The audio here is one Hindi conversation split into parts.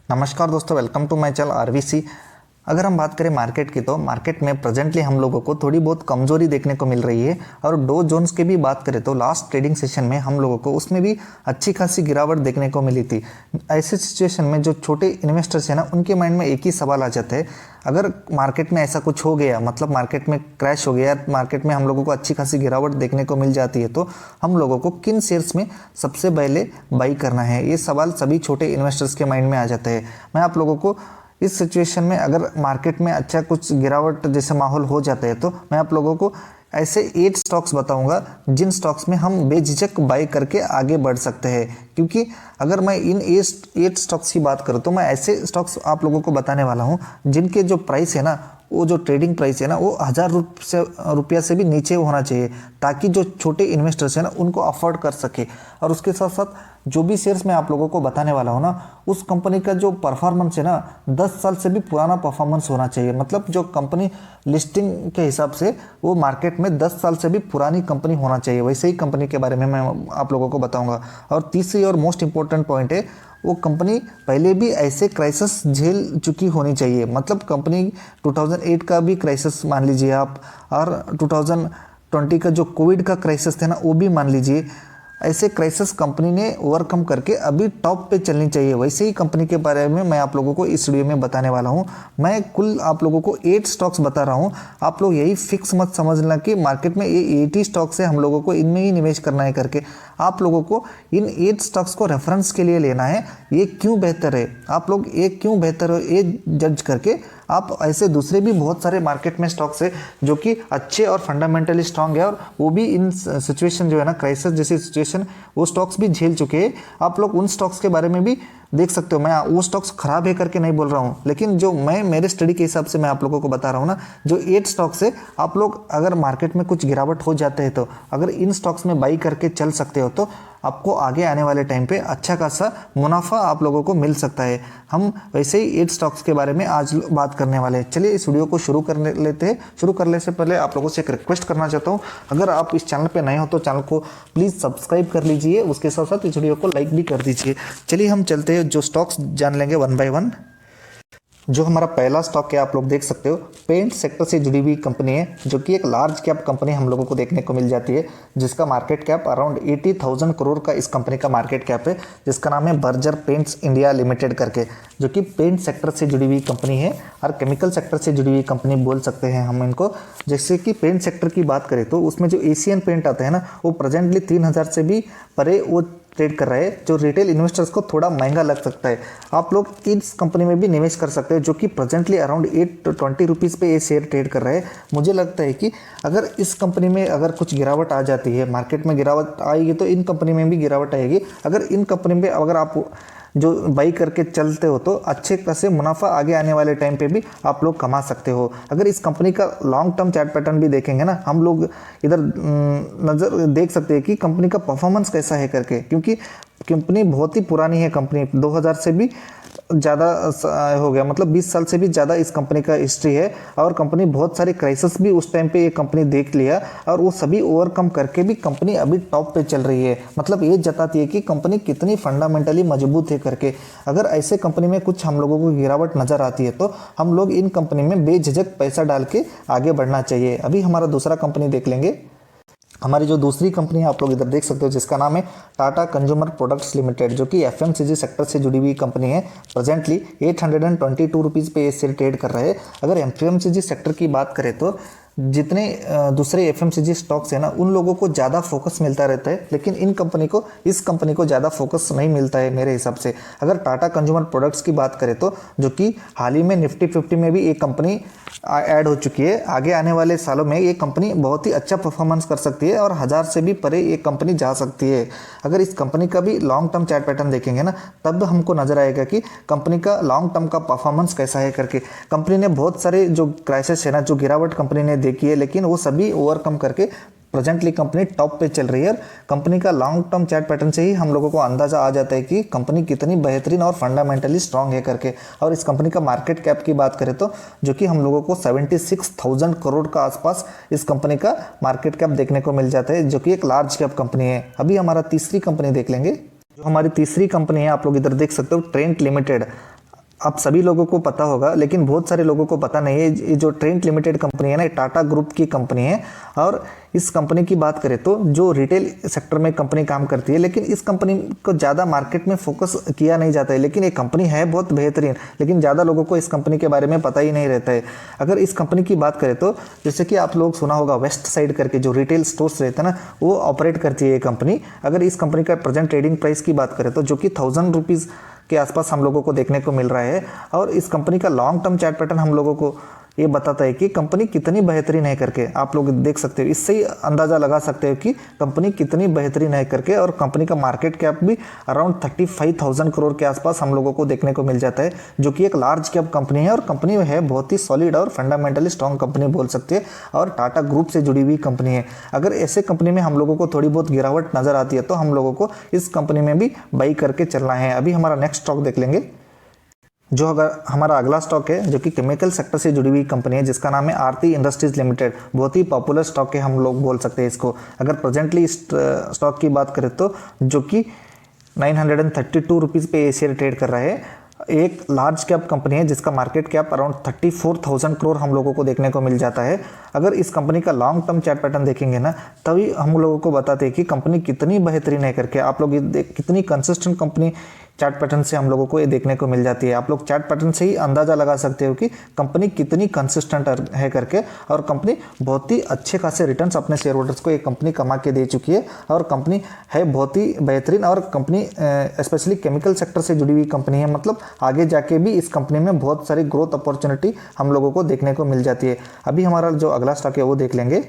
नमस्कार दोस्तों, welcome to my channel RVC. अगर हम बात करें मार्केट की, तो मार्केट में प्रेजेंटली हम लोगों को थोड़ी बहुत कमजोरी देखने को मिल रही है। और डो जोन्स की भी बात करें तो लास्ट ट्रेडिंग सेशन में हम लोगों को उसमें भी अच्छी खासी गिरावट देखने को मिली थी। ऐसे सिचुएशन में जो छोटे इन्वेस्टर्स हैं ना, उनके माइंड में एक ही सवाल आ जाता है, अगर मार्केट में ऐसा कुछ हो गया, मतलब मार्केट में क्रैश हो गया, मार्केट में हम लोगों को अच्छी खासी गिरावट देखने को मिल जाती है, तो हम लोगों को किन शेयर्स में सबसे पहले बाई करना है, ये सवाल सभी छोटे इन्वेस्टर्स के माइंड में आ जाता है। मैं आप लोगों को इस सिचुएशन में, अगर मार्केट में अच्छा कुछ गिरावट जैसे माहौल हो जाता है, तो मैं आप लोगों को ऐसे 8 स्टॉक्स बताऊंगा जिन स्टॉक्स में हम बेझिझक बाई करके आगे बढ़ सकते हैं। क्योंकि अगर मैं इन 8 स्टॉक्स की बात करूं, तो मैं ऐसे स्टॉक्स आप लोगों को बताने वाला हूं जिनके जो प्राइस है ना, वो जो ट्रेडिंग प्राइस है ना, वो 1000 रुपया से भी नीचे होना चाहिए, ताकि जो छोटे इन्वेस्टर्स हैं ना, उनको अफोर्ड कर सके। और उसके साथ साथ जो भी शेयर्स मैं आप लोगों को बताने वाला हूँ ना, उस कंपनी का जो परफॉर्मेंस है ना, 10 साल से भी पुराना परफॉर्मेंस होना चाहिए। मतलब जो कंपनी लिस्टिंग के हिसाब से वो मार्केट में 10 साल से भी पुरानी कंपनी होना चाहिए, वैसे ही कंपनी के बारे में मैं आप लोगों को बताऊंगा। और तीसरी और मोस्ट इंपॉर्टेंट पॉइंट है, वो कंपनी पहले भी ऐसे क्राइसिस झेल चुकी होनी चाहिए। मतलब कंपनी 2008 का भी क्राइसिस मान लीजिए आप, और 2020 का जो कोविड का क्राइसिस था ना, वो भी मान लीजिए। ऐसे क्राइसिस कंपनी ने ओवरकम करके अभी टॉप पे चलनी चाहिए। वैसे ही कंपनी के बारे में मैं आप लोगों को इस वीडियो में बताने वाला हूं। मैं कुल आप लोगों को 8 स्टॉक्स बता रहा हूं। आप लोग यही फिक्स मत समझना कि मार्केट में ये 80 स्टॉक्स है, हम लोगों को इनमें ही निवेश करना है करके। आप लोगों को इन 8 स्टॉक्स को रेफरेंस के लिए लेना है, ये क्यों बेहतर है, आप लोग ये क्यों बेहतर है ये जज करके आप ऐसे दूसरे भी बहुत सारे मार्केट में स्टॉक्स है जो कि अच्छे और फंडामेंटली स्ट्रांग है, और वो भी इन सिचुएशन जो है ना, क्राइसिस जैसी सिचुएशन, वो स्टॉक्स भी झेल चुके हैं। आप लोग उन स्टॉक्स के बारे में भी देख सकते हो। मैं वो स्टॉक्स खराब है करके नहीं बोल रहा हूँ, लेकिन जो मैं मेरे स्टडी के हिसाब से मैं आप लोगों को बता रहा हूँ ना, जो 8 स्टॉक्स है, आप लोग अगर मार्केट में कुछ गिरावट हो जाते हैं, तो अगर इन स्टॉक्स में बाई करके चल सकते हो, तो आपको आगे आने वाले टाइम पे अच्छा खासा मुनाफा आप लोगों को मिल सकता है। हम वैसे ही 8 स्टॉक्स के बारे में आज बात करने वाले हैं। चलिए इस वीडियो को शुरू कर लेते हैं। शुरू करने से पहले आप लोगों से एक रिक्वेस्ट करना चाहता हूँ, अगर आप इस चैनल पे नए हो तो चैनल को प्लीज़ सब्सक्राइब कर लीजिए, उसके साथ साथ इस वीडियो को लाइक भी कर दीजिए। चलिए हम चलते हैं, जो स्टॉक्स जान लेंगे वन बाय वन। जो हमारा पहला स्टॉक है, आप लोग देख सकते हो, पेंट सेक्टर से जुड़ी हुई कंपनी है, जो कि एक लार्ज कैप कंपनी हम लोगों को देखने को मिल जाती है, जिसका मार्केट कैप अराउंड 80,000 करोड़ का इस कंपनी का मार्केट कैप है, जिसका नाम है बर्जर पेंट्स इंडिया लिमिटेड करके, जो कि पेंट सेक्टर से जुड़ी हुई कंपनी है और केमिकल सेक्टर से जुड़ी हुई कंपनी बोल सकते हैं हम इनको। जैसे कि पेंट सेक्टर की बात करें तो उसमें जो एशियन पेंट आता है ना, वो प्रेजेंटली 3000 से भी परे वो ट्रेड कर रहा है, जो रिटेल इन्वेस्टर्स को थोड़ा महंगा लग सकता है। आप लोग इस कंपनी में भी निवेश कर सकते हैं, जो कि प्रेजेंटली अराउंड 820 रुपीज़ पे ये शेयर ट्रेड कर रहा है। मुझे लगता है कि अगर इस कंपनी में अगर कुछ गिरावट आ जाती है, मार्केट में गिरावट आएगी, तो इन कंपनी में भी गिरावट आएगी। अगर इन कंपनी में अगर आप जो बाई करके चलते हो, तो अच्छे खासे मुनाफा आगे आने वाले टाइम पे भी आप लोग कमा सकते हो। अगर इस कंपनी का लॉन्ग टर्म चार्ट पैटर्न भी देखेंगे ना, हम लोग इधर नज़र देख सकते हैं कि कंपनी का परफॉर्मेंस कैसा है करके, क्योंकि कंपनी बहुत ही पुरानी है। कंपनी 2000 से भी ज़्यादा हो गया, मतलब 20 साल से भी ज़्यादा इस कंपनी का हिस्ट्री है। और कंपनी बहुत सारे क्राइसिस भी उस टाइम पे ये कंपनी देख लिया, और वो सभी ओवरकम करके भी कंपनी अभी टॉप पे चल रही है। मतलब ये जताती है कि कंपनी कितनी फंडामेंटली मजबूत है करके। अगर ऐसे कंपनी में कुछ हम लोगों को गिरावट नज़र आती है, तो हम लोग इन कंपनी में बेझिझक पैसा डाल के आगे बढ़ना चाहिए। अभी हमारा दूसरा कंपनी देख लेंगे। हमारी जो दूसरी कंपनी है, आप लोग इधर देख सकते हो, जिसका नाम है टाटा कंज्यूमर प्रोडक्ट्स लिमिटेड, जो कि एफएमसीजी सेक्टर से जुड़ी हुई कंपनी है। प्रेजेंटली 822 रुपीज़ पे ये शेयर ट्रेड कर रहे हैं। अगर एफएमसीजी सेक्टर की बात करें, तो जितने दूसरे एफएमसीजी स्टॉक्स हैं ना, उन लोगों को ज़्यादा फोकस मिलता रहता है, लेकिन इस कंपनी को ज़्यादा फोकस नहीं मिलता है मेरे हिसाब से। अगर टाटा कंज्यूमर प्रोडक्ट्स की बात करें, तो जो कि हाल ही में निफ्टी 50 में भी एक कंपनी ऐड हो चुकी है। आगे आने वाले सालों में ये कंपनी बहुत ही अच्छा परफॉर्मेंस कर सकती है, और 1000 से भी परे ये कंपनी जा सकती है। अगर इस कंपनी का भी लॉन्ग टर्म चार्ट पैटर्न देखेंगे ना, तब हमको नजर आएगा कि कंपनी का लॉन्ग टर्म का परफॉर्मेंस कैसा है करके। कंपनी ने बहुत सारे जो क्राइसिस है ना, जो गिरावट कंपनी ने देखी है, लेकिन वो सभी ओवरकम करके प्रेजेंटली कंपनी टॉप पे चल रही है। कंपनी का लॉन्ग टर्म चार्ट पैटर्न से ही हम लोगों को अंदाजा आ जाता है कि कंपनी कितनी बेहतरीन और फंडामेंटली स्ट्रांग है करके। और इस कंपनी का मार्केट कैप की बात करें, तो जो कि हम लोगों को 76,000 करोड़ का आसपास इस कंपनी का मार्केट कैप देखने को मिल जाता है, जो कि एक लार्ज कैप कंपनी है। अभी हमारा तीसरी कंपनी देख लेंगे। जो हमारी तीसरी कंपनी है, आप लोग इधर देख सकते हो, ट्रेंट लिमिटेड। आप सभी लोगों को पता होगा, लेकिन बहुत सारे लोगों को पता नहीं है। ये जो ट्रेंट लिमिटेड कंपनी है ना, टाटा ग्रुप की कंपनी है। और इस कंपनी की बात करें तो जो रिटेल सेक्टर में कंपनी काम करती है, लेकिन इस कंपनी को ज़्यादा मार्केट में फोकस किया नहीं जाता है। लेकिन ये कंपनी है बहुत बेहतरीन, लेकिन ज़्यादा लोगों को इस कंपनी के बारे में पता ही नहीं रहता है। अगर इस कंपनी की बात करें तो जैसे कि आप लोग सुना होगा, वेस्ट साइड करके जो रिटेल स्टोर्स रहते हैं ना, वो ऑपरेट करती है ये कंपनी। अगर इस कंपनी का प्रेजेंट ट्रेडिंग प्राइस की बात करें तो जो कि 1000 रुपीज़ के आसपास हम लोगों को देखने को मिल रहा है। और इस कंपनी का लॉन्ग टर्म चार्ट पैटर्न हम लोगों को ये बताता है कि कंपनी कितनी बेहतरीन है करके। आप लोग देख सकते हो, इससे ही अंदाज़ा लगा सकते हो कि कंपनी कितनी बेहतरीन है करके। और कंपनी का मार्केट कैप भी अराउंड 35,000 करोड़ के आसपास हम लोगों को देखने को मिल जाता है, जो कि एक लार्ज कैप कंपनी है। और कंपनी है बहुत ही सॉलिड और फंडामेंटली स्ट्रॉन्ग कंपनी बोल सकते हैं, और टाटा ग्रुप से जुड़ी हुई कंपनी है। अगर ऐसे कंपनी में हम लोगों को थोड़ी बहुत गिरावट नज़र आती है तो हम लोगों को इस कंपनी में भी बाई करके चलना है। अभी हमारा नेक्स्ट स्टॉक देख लेंगे। जो अगर हमारा अगला स्टॉक है, जो कि केमिकल सेक्टर से जुड़ी हुई कंपनी है, जिसका नाम है आरती इंडस्ट्रीज लिमिटेड। बहुत ही पॉपुलर स्टॉक है, हम लोग बोल सकते हैं इसको। अगर प्रेजेंटली इस स्टॉक की बात करें तो जो कि 932 रुपीज़ पे ये शेयर ट्रेड कर रहा है। एक लार्ज कैप कंपनी है जिसका मार्केट कैप अराउंड 34,000 करोड़ हम लोगों को देखने को मिल जाता है। अगर इस कंपनी का लॉन्ग टर्म चार्ट पैटर्न देखेंगे ना, तभी हम लोगों को बताते हैं कि कंपनी कितनी बेहतरीन है करके। आप लोग कितनी कंसिस्टेंट कंपनी चार्ट पैटर्न से हम लोगों को ये देखने को मिल जाती है। आप लोग चार्ट पैटर्न से ही अंदाज़ा लगा सकते हो कि कंपनी कितनी कंसिस्टेंट है करके। और कंपनी बहुत ही अच्छे खासे रिटर्न्स अपने शेयर होल्डर्स को ये कंपनी कमा के दे चुकी है। और कंपनी है बहुत ही बेहतरीन, और कंपनी स्पेशली केमिकल सेक्टर से जुड़ी हुई कंपनी है। मतलब आगे जाके भी इस कंपनी में बहुत सारी ग्रोथ अपॉर्चुनिटी हम लोगों को देखने को मिल जाती है। अभी हमारा जो अगला स्टॉक है वो देख लेंगे।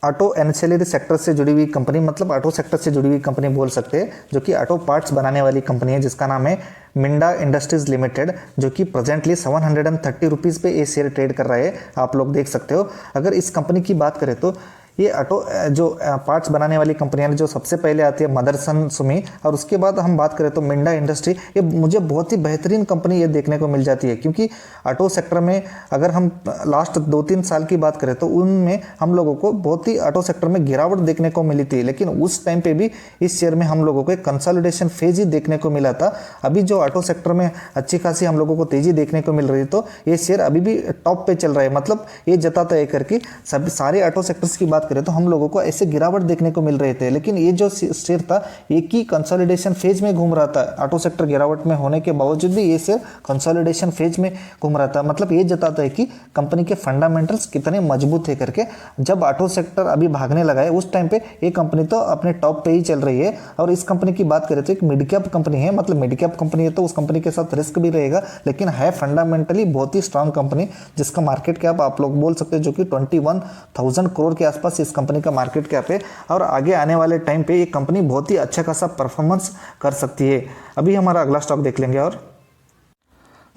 ऑटो एंसिलरी सेक्टर से जुड़ी हुई कंपनी, मतलब ऑटो सेक्टर से जुड़ी हुई कंपनी बोल सकते हैं, जो कि ऑटो पार्ट्स बनाने वाली कंपनी है, जिसका नाम है मिंडा इंडस्ट्रीज लिमिटेड। जो कि प्रेजेंटली 730 रुपीज़ पे ये शेयर ट्रेड कर रहा है, आप लोग देख सकते हो। अगर इस कंपनी की बात करें तो ये ऑटो जो पार्ट्स बनाने वाली कंपनियां जो सबसे पहले आती है मदरसन सुमी, और उसके बाद हम बात करें तो मिंडा इंडस्ट्री। ये मुझे बहुत ही बेहतरीन कंपनी ये देखने को मिल जाती है, क्योंकि ऑटो सेक्टर में अगर हम लास्ट 2-3 साल की बात करें तो उनमें हम लोगों को बहुत ही ऑटो सेक्टर में गिरावट देखने को मिली थी। लेकिन उस टाइम पे भी इस शेयर में हम लोगों को एक कंसोलिडेशन फेज ही देखने को मिला था। अभी जो ऑटो सेक्टर में अच्छी खासी हम लोगों को तेजी देखने को मिल रही है, तो ये शेयर अभी भी टॉप पे चल रहा है। मतलब ये जताता है करके सब सारे ऑटो सेक्टर्स की बात करें तो हम लोगों को ऐसे गिरावट देखने को मिल रहे थे। लेकिन ये जो शेयर था एक ही कंसोलिडेशन फेज में घूम रहा था। ऑटो सेक्टर गिरावट में होने के बावजूद भी ये शेयर कंसोलिडेशन फेज में घूम रहा था। मतलब ये जताता है कि कंपनी के फंडामेंटल्स कितने मजबूत है करके। जब ऑटो सेक्टर अभी भागने लगा है उस टाइम पे ये कंपनी तो अपने टॉप पे ही चल रही है। और इस कंपनी की बात करें तो एक मिड कैप कंपनी है, मतलब मिड कैप कंपनी है तो उस कंपनी के साथ रिस्क भी रहेगा, लेकिन है फंडामेंटली बहुत ही स्ट्रांग कंपनी, जिसका मार्केट कैप आप लोग बोल सकते हैं जो कि 21,000 करोड़ के आसपास इस कंपनी का मार्केट कैप है। और आगे आने वाले टाइम पे ये कंपनी बहुत ही अच्छा खासा परफॉर्मेंस कर सकती है। अभी हमारा अगला स्टॉक देख लेंगे। और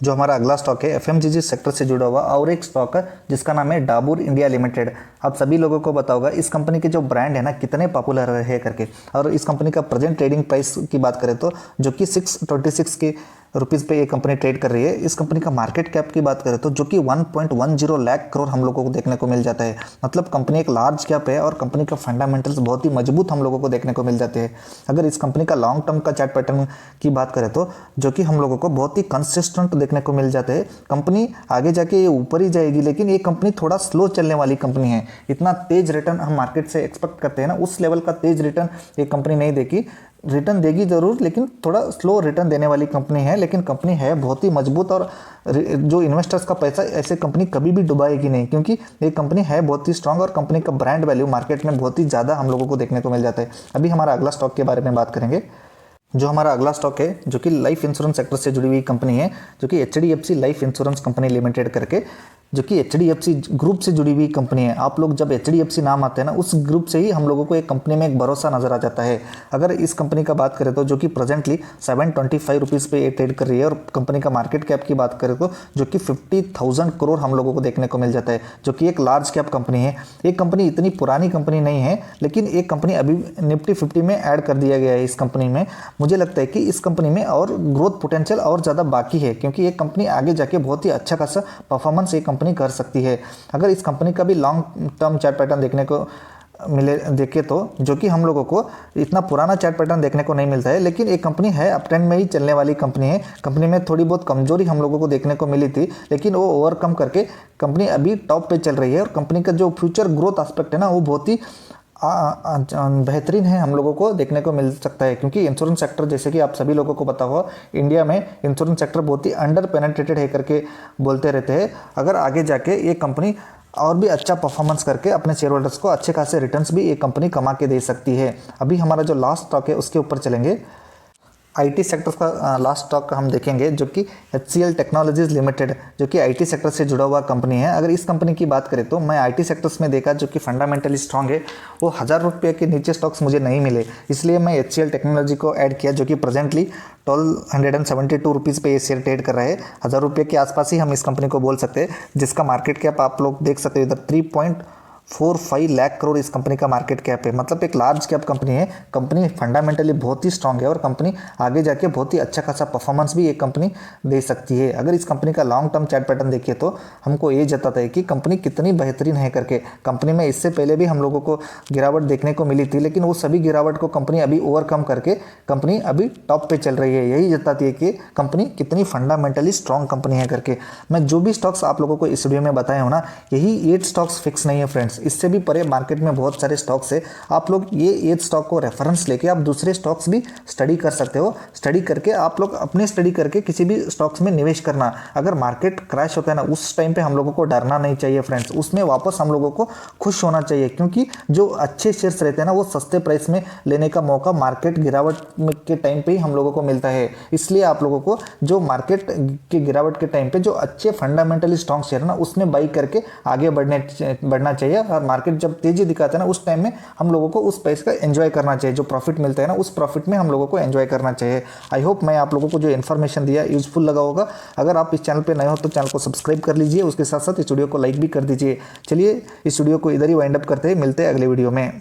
जो हमारा अगला स्टॉक है एफएमजीजी सेक्टर से जुड़ा हुआ और एक स्टॉक है जिसका नाम है डाबर इंडिया लिमिटेड। आप सभी लोगों को पता होगा इस कंपनी के जो ब्रांड है ना कितने पॉपुलर है करके। और इस कंपनी का प्रेजेंट ट्रेडिंग प्राइस की बात करें तो जो कि 626 के रुपीज़ पे ये कंपनी ट्रेड कर रही है। इस कंपनी का मार्केट कैप की बात करें तो जो कि 1.10 लाख करोड़ हम लोगों को देखने को मिल जाता है। मतलब कंपनी एक लार्ज कैप है और कंपनी का फंडामेंटल्स बहुत ही मजबूत हम लोगों को देखने को मिल जाते हैं। अगर इस कंपनी का लॉन्ग टर्म का चार्ट पैटर्न की बात करें तो जो कि हम लोगों को बहुत ही कंसिस्टेंट देखने को मिल जाते हैं। कंपनी आगे जाके ये ऊपर ही जाएगी, लेकिन ये कंपनी थोड़ा स्लो चलने वाली कंपनी है। इतना तेज रिटर्न हम मार्केट से एक्सपेक्ट करते हैं ना, उस लेवल का तेज रिटर्न ये कंपनी नहीं देगी। रिटर्न देगी ज़रूर, लेकिन थोड़ा स्लो रिटर्न देने वाली कंपनी है। लेकिन कंपनी है बहुत ही मजबूत और जो इन्वेस्टर्स का पैसा ऐसे कंपनी कभी भी डुबाएगी नहीं, क्योंकि ये कंपनी है बहुत ही स्ट्रांग और कंपनी का ब्रांड वैल्यू मार्केट में बहुत ही ज़्यादा हम लोगों को देखने को मिल जाता है। अभी हमारा अगला स्टॉक के बारे में बात करेंगे। जो हमारा अगला स्टॉक है जो कि लाइफ इंश्योरेंस सेक्टर से जुड़ी हुई कंपनी है, जो कि HDFC life insurance company limited करके, जो कि एचडीएफसी ग्रुप से जुड़ी हुई कंपनी है। आप लोग जब एचडीएफसी नाम आते हैं ना, उस ग्रुप से ही हम लोगों को एक कंपनी में एक भरोसा नजर आ जाता है। अगर इस कंपनी का बात करें तो जो कि प्रेजेंटली 725 रुपीज़ पे ये ट्रेड कर रही है, और कंपनी का मार्केट कैप की बात करें तो जो कि 50,000 करोड़ हम लोगों को देखने को मिल जाता है, जो कि एक लार्ज कैप कंपनी है। एक कंपनी इतनी पुरानी कंपनी नहीं है, लेकिन एक कंपनी अभी निफ्टी 50 में ऐड कर दिया गया है इस कंपनी में। मुझे लगता है कि इस कंपनी में और ग्रोथ पोटेंशियल और ज़्यादा बाकी है, क्योंकि ये कंपनी आगे जाके बहुत ही अच्छा खासा परफॉर्मेंस ये कंपनी कर सकती है। अगर इस कंपनी का भी लॉन्ग टर्म चार्ट पैटर्न देखने को मिले देखे तो, जो कि हम लोगों को इतना पुराना चार्ट पैटर्न देखने को नहीं मिलता है, लेकिन एक कंपनी है अप ट्रेंड में ही चलने वाली कंपनी है। कंपनी में थोड़ी बहुत कमजोरी हम लोगों को देखने को मिली थी, लेकिन वो ओवरकम करके कंपनी अभी टॉप पे चल रही है और कंपनी का जो फ्यूचर ग्रोथ एस्पेक्ट है ना वो बहुत ही बेहतरीन है, हम लोगों को देखने को मिल सकता है। क्योंकि इंश्योरेंस सेक्टर, जैसे कि आप सभी लोगों को पता होगा, इंडिया में इंश्योरेंस सेक्टर बहुत ही अंडर पेनेट्रेटेड है करके बोलते रहते हैं। अगर आगे जाके ये कंपनी और भी अच्छा परफॉर्मेंस करके अपने शेयर होल्डर्स को अच्छे खासे रिटर्न्स भी ये कंपनी कमा के दे सकती है। अभी हमारा जो लास्ट स्टॉक है उसके ऊपर चलेंगे। आईटी सेक्टर का लास्ट स्टॉक हम देखेंगे, जो कि HCL टेक्नोलॉजीज लिमिटेड, जो कि आईटी सेक्टर से जुड़ा हुआ कंपनी है। अगर इस कंपनी की बात करें तो मैं आईटी सेक्टर्स में देखा जो कि फंडामेंटली स्ट्रांग है, वो 1000 रुपये के नीचे स्टॉक्स मुझे नहीं मिले, इसलिए मैं HCL टेक्नोलॉजी को ऐड किया, जो कि प्रेजेंटली 1272 रुपीज़ पे ये शेयर ट्रेड कर रहा है। 1000 रुपये के आसपास ही हम इस कंपनी को बोल सकते हैं, जिसका मार्केट कैप आप लोग देख सकते हो इधर 3.45 लाख करोड़ इस कंपनी का मार्केट कैप है। मतलब एक लार्ज कैप कंपनी है। कंपनी फंडामेंटली बहुत ही स्ट्रांग है और कंपनी आगे जाके बहुत ही अच्छा खासा परफॉर्मेंस भी ये कंपनी दे सकती है। अगर इस कंपनी का लॉन्ग टर्म चार्ट पैटर्न देखिए तो हमको ये जताता है कि कंपनी कितनी बेहतरीन है करके। कंपनी में इससे पहले भी हम लोगों को गिरावट देखने को मिली थी, लेकिन वो सभी गिरावट को कंपनी अभी ओवरकम करके कंपनी अभी टॉप पे चल रही है। यही जताती है कि कंपनी कितनी फंडामेंटली स्ट्रांग कंपनी है करके। मैं जो भी स्टॉक्स आप लोगों को इस वीडियो में बताया हूँ ना, यही 8 स्टॉक्स फिक्स नहीं है फ्रेंड्स। इससे भी परे मार्केट में बहुत सारे स्टॉक्स है। आप लोग ये 8 स्टॉक को रेफरेंस लेके आप दूसरे स्टॉक्स भी स्टडी कर सकते हो। स्टडी करके आप लोग अपने स्टडी करके किसी भी स्टॉक्स में निवेश करना। अगर मार्केट क्रैश होता है ना, उस टाइम पे हम लोगों को डरना नहीं चाहिए फ्रेंड्स। उसमें वापस हम लोगों को खुश होना चाहिए, क्योंकि जो अच्छे शेयर्स रहते हैं ना वो सस्ते प्राइस में लेने का मौका मार्केट गिरावट के टाइम पे ही हम लोगों को मिलता है। इसलिए आप लोगों को जो मार्केट की गिरावट के टाइम पे जो अच्छे फंडामेंटली स्ट्रॉन्ग शेयर है ना उसमें बाई करके आगे बढ़ना चाहिए। और मार्केट जब तेजी दिखाता है ना उस टाइम में हम लोगों को उस पैसे का एंजॉय करना चाहिए। जो प्रॉफिट मिलता है ना उस प्रॉफिट में हम लोगों को एंजॉय करना चाहिए। आई होप मैं आप लोगों को जो इन्फॉर्मेशन दिया यूजफुल लगा होगा। अगर आप इस चैनल पे नए हो तो चैनल को सब्सक्राइब कर लीजिए, उसके साथ साथ इस वीडियो को लाइक भी कर दीजिए। चलिए इस वीडियो को इधर ही वाइंड अप करते हैं, मिलते हैं अगले वीडियो में।